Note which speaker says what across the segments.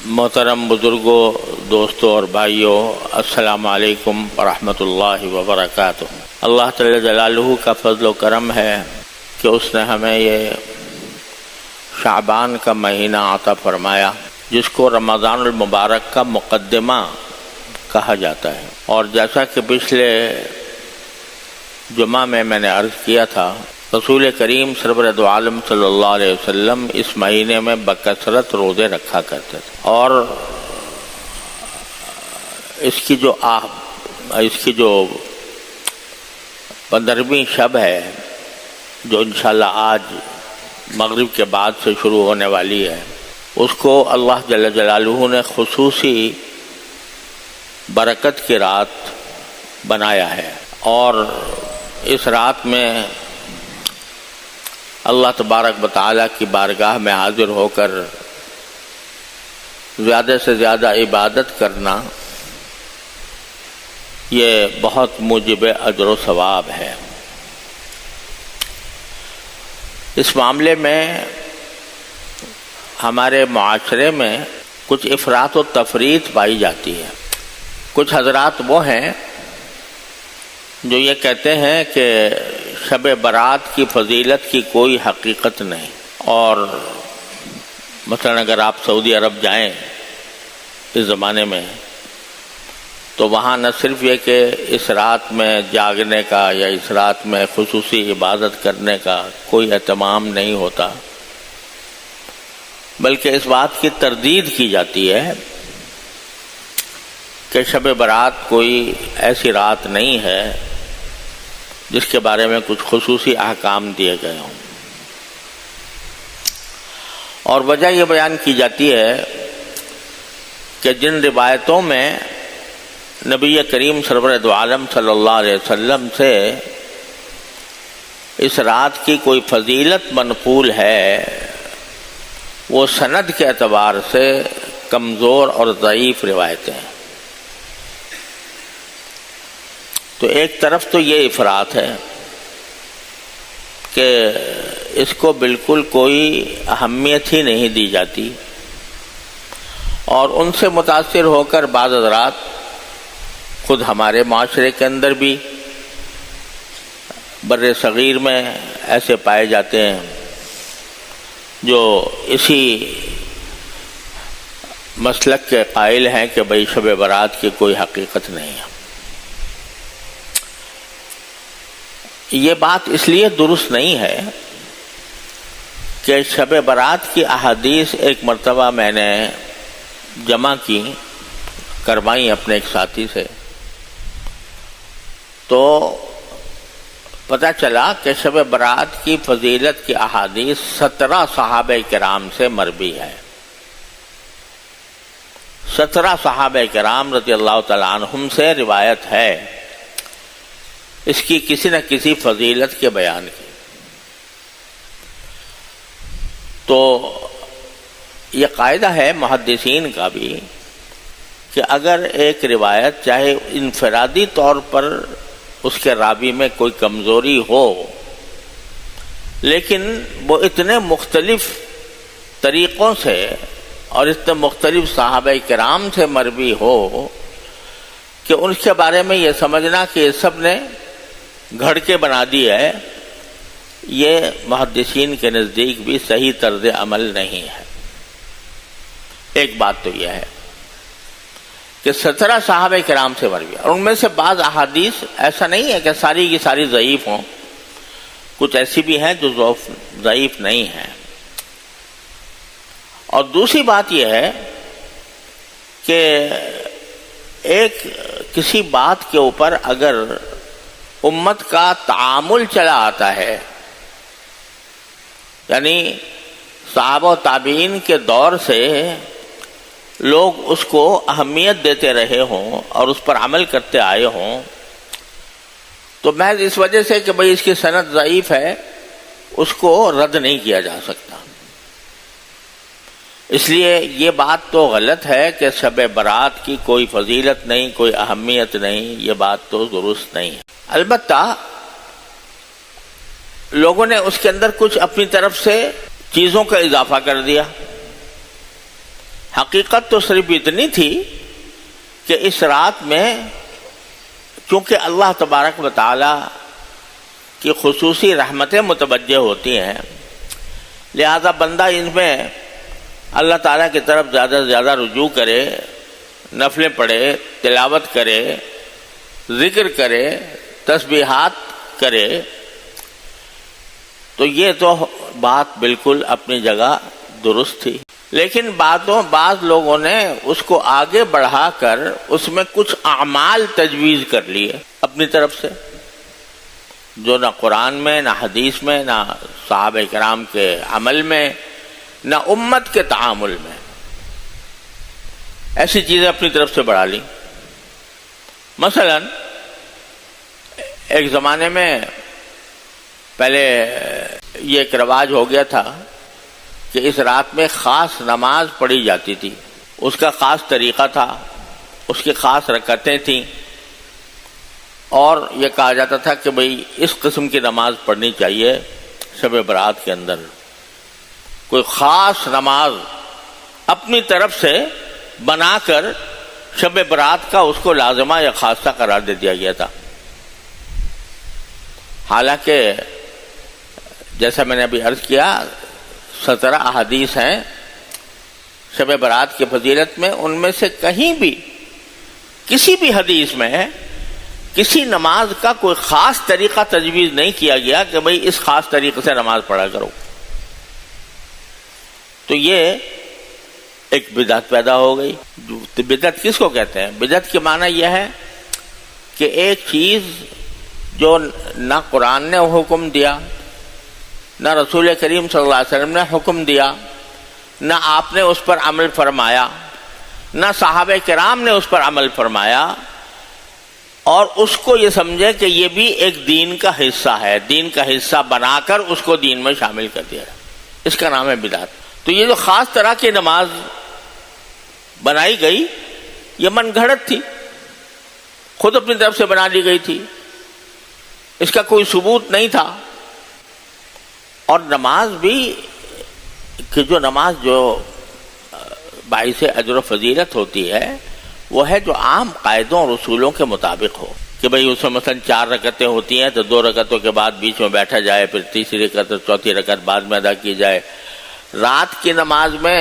Speaker 1: محترم بزرگوں، دوستوں اور بھائیوں، السلام علیکم ورحمۃ اللہ وبرکاتہ۔ اللہ تعالی جلالہ کا فضل و کرم ہے کہ اس نے ہمیں یہ شعبان کا مہینہ عطا فرمایا، جس کو رمضان المبارک کا مقدمہ کہا جاتا ہے۔ اور جیسا کہ پچھلے جمعہ میں نے عرض کیا تھا، رسول کریم سرور دو عالم صلی اللہ علیہ وسلم اس مہینے میں بکثرت روزے رکھا کرتے تھے، اور اس کی جو 15ویں شب ہے، جو انشاءاللہ آج مغرب کے بعد سے شروع ہونے والی ہے، اس کو اللہ جل جلالہ نے خصوصی برکت کی رات بنایا ہے۔ اور اس رات میں اللہ تبارک و تعالیٰ کی بارگاہ میں حاضر ہو کر زیادہ سے زیادہ عبادت کرنا یہ بہت موجب اجر و ثواب ہے۔ اس معاملے میں ہمارے معاشرے میں کچھ افراط و تفریط پائی جاتی ہے۔ کچھ حضرات وہ ہیں جو یہ کہتے ہیں کہ شب برات کی فضیلت کی کوئی حقیقت نہیں، اور مثلا اگر آپ سعودی عرب جائیں اس زمانے میں، تو وہاں نہ صرف یہ کہ اس رات میں جاگنے کا یا اس رات میں خصوصی عبادت کرنے کا کوئی اہتمام نہیں ہوتا، بلکہ اس بات کی تردید کی جاتی ہے کہ شب برات کوئی ایسی رات نہیں ہے جس کے بارے میں کچھ خصوصی احکام دیے گئے ہوں۔ اور وجہ یہ بیان کی جاتی ہے کہ جن روایتوں میں نبی کریم سرور دو عالم صلی اللہ علیہ وسلم سے اس رات کی کوئی فضیلت منقول ہے، وہ سند کے اعتبار سے کمزور اور ضعیف روایتیں ہیں۔ تو ایک طرف تو یہ افراط ہے کہ اس کو بالکل کوئی اہمیت ہی نہیں دی جاتی، اور ان سے متاثر ہو کر بعض حضرات خود ہمارے معاشرے کے اندر بھی بر صغیر میں ایسے پائے جاتے ہیں جو اسی مسلک کے قائل ہیں کہ بھئی شب برات کی کوئی حقیقت نہیں ہے۔ یہ بات اس لیے درست نہیں ہے کہ شب برات کی احادیث ایک مرتبہ میں نے جمع کروائی اپنے ایک ساتھی سے، تو پتہ چلا کہ شب برات کی فضیلت کی احادیث 17 صحابہ کرام سے مروی ہے۔ 17 صحابہ کرام رضی اللہ تعالیٰ عنہم سے روایت ہے اس کی کسی نہ کسی فضیلت کے بیان کی۔ تو یہ قاعدہ ہے محدثین کا بھی کہ اگر ایک روایت چاہے انفرادی طور پر اس کے راوی میں کوئی کمزوری ہو، لیکن وہ اتنے مختلف طریقوں سے اور اتنے مختلف صحابہ کرام سے مروی ہو کہ ان کے بارے میں یہ سمجھنا کہ یہ سب نے گھڑ کے بنا دی ہے، یہ محدثین کے نزدیک بھی صحیح طرز عمل نہیں ہے۔ ایک بات تو یہ ہے کہ 17 صحابہ کرام سے مروی، اور ان میں سے بعض احادیث ایسا نہیں ہے کہ ساری کی ساری ضعیف ہوں، کچھ ایسی بھی ہیں جو ضعیف نہیں ہیں۔ اور دوسری بات یہ ہے کہ ایک کسی بات کے اوپر اگر امت کا تعامل چلا آتا ہے، یعنی صحابہ و تابعین کے دور سے لوگ اس کو اہمیت دیتے رہے ہوں اور اس پر عمل کرتے آئے ہوں، تو محض اس وجہ سے کہ بھئی اس کی سند ضعیف ہے اس کو رد نہیں کیا جا سکتا۔ اس لیے یہ بات تو غلط ہے کہ شب برات کی کوئی فضیلت نہیں، کوئی اہمیت نہیں، یہ بات تو درست نہیں ہے۔ البتہ لوگوں نے اس کے اندر کچھ اپنی طرف سے چیزوں کا اضافہ کر دیا۔ حقیقت تو صرف اتنی تھی کہ اس رات میں چونکہ اللہ تبارک و تعالی کی خصوصی رحمتیں متوجہ ہوتی ہیں، لہذا بندہ ان میں اللہ تعالیٰ کی طرف زیادہ سے زیادہ رجوع کرے، نفلیں پڑھے، تلاوت کرے، ذکر کرے، تسبیحات کرے، تو یہ تو بات بالکل اپنی جگہ درست تھی۔ لیکن بعض لوگوں نے اس کو آگے بڑھا کر اس میں کچھ اعمال تجویز کر لیے اپنی طرف سے، جو نہ قرآن میں، نہ حدیث میں، نہ صحابہ کرام کے عمل میں، نہ امت کے تعامل میں، ایسی چیزیں اپنی طرف سے بڑھا لی۔ مثلا ایک زمانے میں پہلے یہ ایک رواج ہو گیا تھا کہ اس رات میں خاص نماز پڑھی جاتی تھی، اس کا خاص طریقہ تھا، اس کی خاص رکعتیں تھیں، اور یہ کہا جاتا تھا کہ بھئی اس قسم کی نماز پڑھنی چاہیے شب برات کے اندر۔ کوئی خاص نماز اپنی طرف سے بنا کر شب برات کا اس کو لازمہ یا خاصہ قرار دے دیا گیا تھا۔ حالانکہ جیسا میں نے ابھی عرض کیا 17 احادیث ہیں شب برات کی فضیلت میں، ان میں سے کہیں بھی کسی بھی حدیث میں کسی نماز کا کوئی خاص طریقہ تجویز نہیں کیا گیا کہ بھئی اس خاص طریقے سے نماز پڑھا کرو۔ تو یہ ایک بدعت پیدا ہو گئی۔ بدعت کس کو کہتے ہیں؟ بدعت کے معنی یہ ہے کہ ایک چیز جو نہ قرآن نے حکم دیا، نہ رسول کریم صلی اللہ علیہ وسلم نے حکم دیا، نہ آپ نے اس پر عمل فرمایا، نہ صحابہ کرام نے اس پر عمل فرمایا، اور اس کو یہ سمجھے کہ یہ بھی ایک دین کا حصہ ہے، دین کا حصہ بنا کر اس کو دین میں شامل کر دیا، اس کا نام ہے بدعت۔ تو یہ جو خاص طرح کی نماز بنائی گئی یہ من گھڑت تھی، خود اپنی طرف سے بنا لی گئی تھی، اس کا کوئی ثبوت نہیں تھا۔ اور نماز بھی کہ جو نماز جو باعث اجر و فضیلت ہوتی ہے وہ ہے جو عام قاعدوں اور اصولوں کے مطابق ہو، کہ بھئی اس میں مثلا 4 رکعتیں ہوتی ہیں تو 2 رکعتوں کے بعد بیچ میں بیٹھا جائے، پھر تیسری رکعت اور چوتھی رکعت بعد میں ادا کی جائے۔ رات کی نماز میں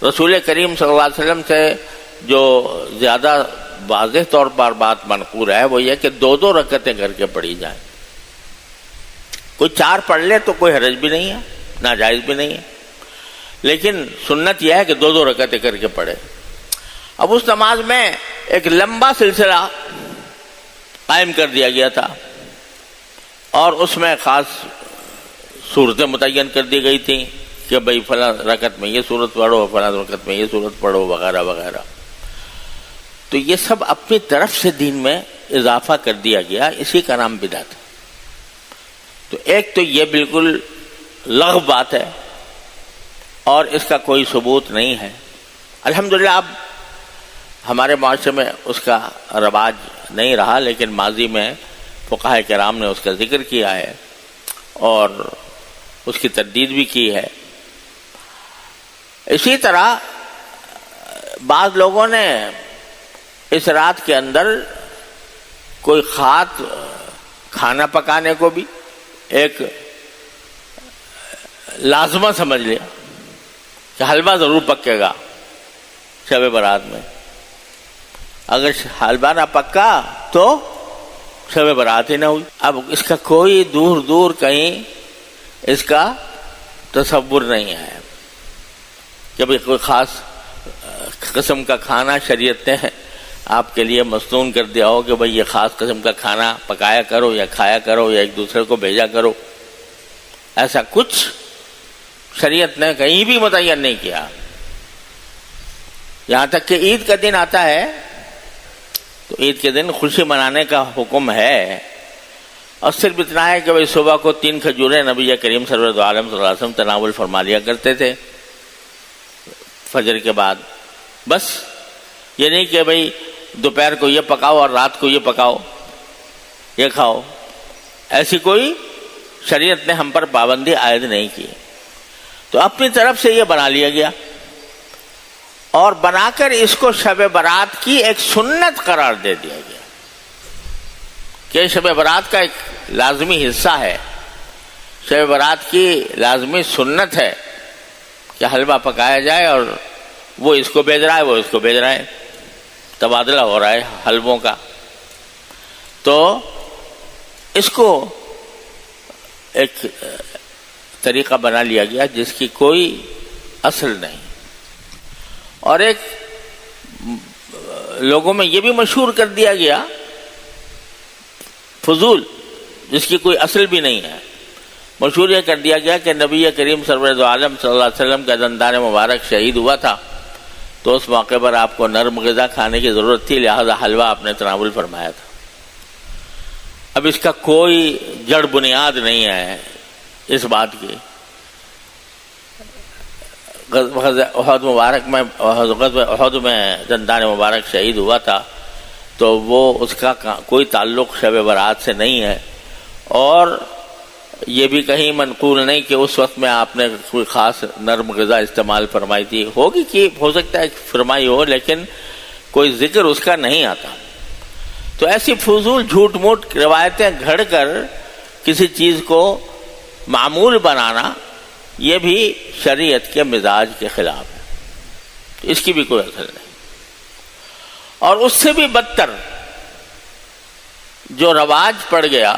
Speaker 1: رسول کریم صلی اللہ علیہ وسلم سے جو زیادہ واضح طور پر بات منقول ہے وہ یہ کہ 2 رکعتیں کر کے پڑھی جائیں۔ کوئی 4 پڑھ لے تو کوئی حرج بھی نہیں ہے، ناجائز بھی نہیں ہے، لیکن سنت یہ ہے کہ 2 رکعتیں کر کے پڑھے۔ اب اس نماز میں ایک لمبا سلسلہ قائم کر دیا گیا تھا، اور اس میں خاص صورتیں متعین کر دی گئی تھیں کہ بھئی فلاں رکعت میں یہ صورت پڑھو، فلاں رکعت میں یہ صورت پڑھو، وغیرہ وغیرہ۔ تو یہ سب اپنی طرف سے دین میں اضافہ کر دیا گیا، اسی کا نام بدعت ہے۔ تو ایک تو یہ بالکل لغو بات ہے اور اس کا کوئی ثبوت نہیں ہے۔ الحمدللہ اب ہمارے معاشرے میں اس کا رواج نہیں رہا، لیکن ماضی میں فقہاء کرام نے اس کا ذکر کیا ہے اور اس کی تردید بھی کی ہے۔ اسی طرح بعض لوگوں نے اس رات کے اندر کوئی خاص کھانا پکانے کو بھی ایک لازمہ سمجھ لیا کہ حلوہ ضرور پکے گا شب برات میں، اگر حلوہ نہ پکا تو شب برات ہی نہ ہوئی۔ اب اس کا کوئی دور دور کہیں اس کا تصور نہیں ہے کہ بھئی کوئی خاص قسم کا کھانا شریعت نے آپ کے لیے مصنون کر دیا ہو کہ بھئی یہ خاص قسم کا کھانا پکایا کرو یا کھایا کرو یا ایک دوسرے کو بھیجا کرو، ایسا کچھ شریعت نے کہیں بھی متعین نہیں کیا۔ یہاں تک کہ عید کا دن آتا ہے تو عید کے دن خوشی منانے کا حکم ہے، اور صرف اتنا ہے کہ بھئی صبح کو 3 کھجوریں نبی کریم سرور دو عالم صلی اللہ علیہ وسلم تناول فرما لیا کرتے تھے فجر کے بعد، بس یہ نہیں کہ بھئی دوپہر کو یہ پکاؤ اور رات کو یہ پکاؤ یہ کھاؤ، ایسی کوئی شریعت نے ہم پر پابندی عائد نہیں کی۔ تو اپنی طرف سے یہ بنا لیا گیا، اور بنا کر اس کو شب برات کی ایک سنت قرار دے دیا گیا کہ شب برات کا ایک لازمی حصہ ہے، شب برات کی لازمی سنت ہے کہ حلوہ پکایا جائے، اور وہ اس کو بھیج رہا ہے، وہ اس کو بھیج رہا ہے، تبادلہ ہو رہا ہے حلووں کا. تو اس کو ایک طریقہ بنا لیا گیا جس کی کوئی اصل نہیں، اور ایک لوگوں میں یہ بھی مشہور کر دیا گیا فضول، جس کی کوئی اصل بھی نہیں ہے. مشہور یہ کر دیا گیا کہ نبی کریم سرور دو عالم صلی اللہ علیہ وسلم کا دندان مبارک شہید ہوا تھا، تو اس موقع پر آپ کو نرم غذا کھانے کی ضرورت تھی، لہذا حلوہ آپ نے تناول فرمایا تھا. اب اس کا کوئی جڑ بنیاد نہیں ہے اس بات کی. احد مبارک میں احد میں دندان مبارک شہید ہوا تھا، تو وہ اس کا کوئی تعلق شب برات سے نہیں ہے، اور یہ بھی کہیں منقول نہیں کہ اس وقت میں آپ نے کوئی خاص نرم غذا استعمال فرمائی تھی. ہوگی کہ ہو سکتا ہے فرمائی ہو، لیکن کوئی ذکر اس کا نہیں آتا. تو ایسی فضول جھوٹ موٹ روایتیں گھڑ کر کسی چیز کو معمول بنانا، یہ بھی شریعت کے مزاج کے خلاف ہے، اس کی بھی کوئی اثر نہیں. اور اس سے بھی بدتر جو رواج پڑ گیا،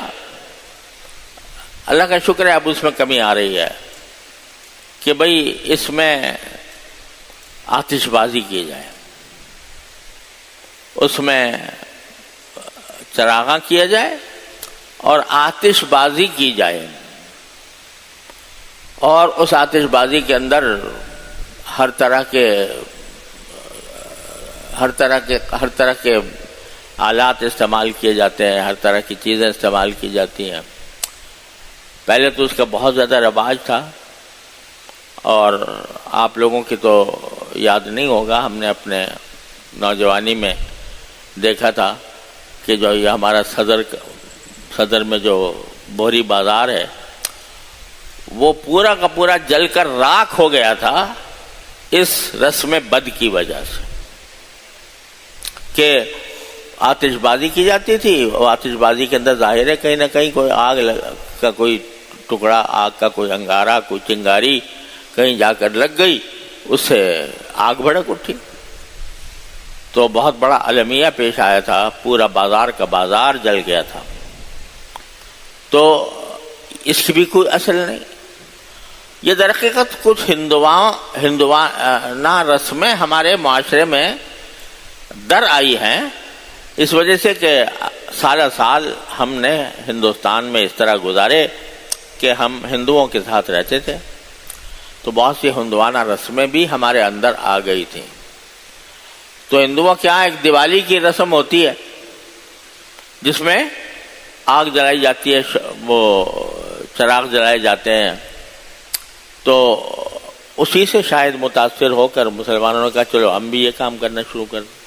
Speaker 1: اللہ کا شکر ہے اب اس میں کمی آ رہی ہے، کہ بھئی اس میں آتش بازی کی جائے، اس میں چراغاں کیا جائے اور آتش بازی کی جائے، اور اس آتش بازی کے اندر ہر طرح کے آلات استعمال کیے جاتے ہیں، ہر طرح کی چیزیں استعمال کی جاتی ہیں. پہلے تو اس کا بہت زیادہ رواج تھا، اور آپ لوگوں کی تو یاد نہیں ہوگا، ہم نے اپنے نوجوانی میں دیکھا تھا کہ جو یہ ہمارا صدر میں جو بوہری بازار ہے، وہ پورا کا پورا جل کر راکھ ہو گیا تھا اس رسم بد کی وجہ سے، کہ آتش بازی کی جاتی تھی. اور آتش بازی کے اندر ظاہر ہے کہیں نہ کہیں کوئی آگ کا کوئی ٹکڑا، آگ کا کوئی انگارہ، کوئی چنگاری کہیں جا کر لگ گئی، اس سے آگ بھڑک اٹھی، تو بہت بڑا المیہ پیش آیا تھا، پورا بازار کا بازار جل گیا تھا. تو اس کی بھی کوئی اصل نہیں. یہ در حقیقت کچھ ہندوانہ رسمیں ہمارے معاشرے میں در آئی ہیں، اس وجہ سے کہ سالہ سال ہم نے ہندوستان میں اس طرح گزارے کہ ہم ہندوؤں کے ساتھ رہتے تھے، تو بہت سی ہندوانہ رسمیں بھی ہمارے اندر آ گئی تھیں. تو ہندوؤں کے یہاں ایک دیوالی کی رسم ہوتی ہے جس میں آگ جلائی جاتی ہے، وہ چراغ جلائے جاتے ہیں. تو اسی سے شاید متاثر ہو کر مسلمانوں نے کہا چلو ہم بھی یہ کام کرنا شروع کر دیں.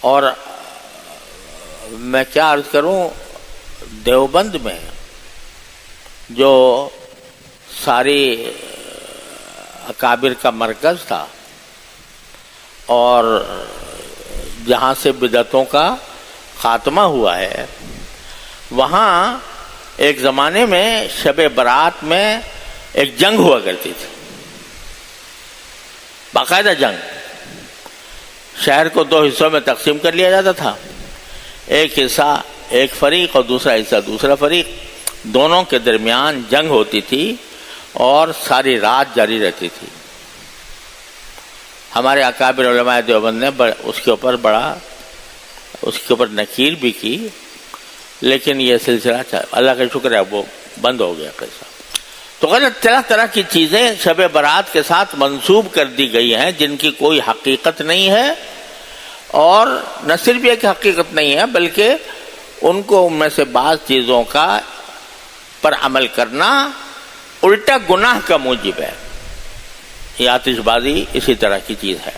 Speaker 1: اور میں کیا عرض کروں، دیوبند میں جو ساری اکابر کا مرکز تھا، اور جہاں سے بدعتوں کا خاتمہ ہوا ہے، وہاں ایک زمانے میں شب برات میں ایک جنگ ہوا کرتی تھی، باقاعدہ جنگ. شہر کو 2 حصوں میں تقسیم کر لیا جاتا تھا، ایک حصہ ایک فریق اور دوسرا حصہ دوسرا فریق، دونوں کے درمیان جنگ ہوتی تھی اور ساری رات جاری رہتی تھی. ہمارے اکابر علماء دیوبند نے اس کے اوپر نکیل بھی کی، لیکن یہ سلسلہ اللہ کا شکر ہے وہ بند ہو گیا قصہ. تو غلط طرح طرح کی چیزیں شب برات کے ساتھ منسوب کر دی گئی ہیں جن کی کوئی حقیقت نہیں ہے، اور نہ صرف یہ کہ حقیقت نہیں ہے بلکہ ان کو ان میں سے بعض چیزوں کا پر عمل کرنا الٹا گناہ کا موجب ہے. یہ آتش بازی اسی طرح کی چیز ہے.